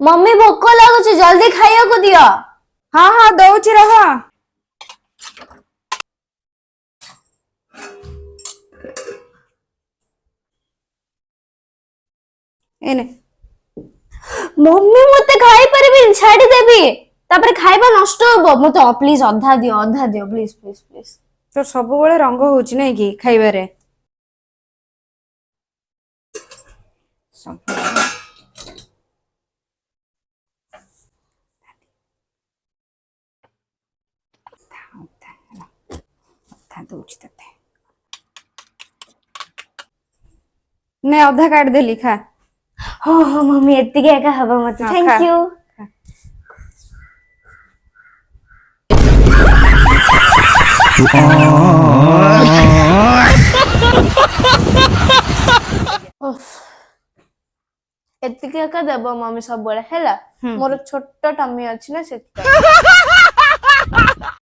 Mummy भोक लगुच जल्दी खाइया को दियो। हाँ हाँ दौची रह। एने मम्मी मते खाई परबी छाड़ी देबी तापर खाइबा नष्ट होबो मते प्लीज अधा दियो प्लीज प्लीज प्लीज। तो सब बळे रंग होची नै कि खाइबारे मैं अधा काट देली खा। हो हो मम्मी एतिके एका हबा मते हाँ, थैंक खा। यू। एतिके एका देबो मम्मी सब बळे हैला मोर छोट टमी अछि ना से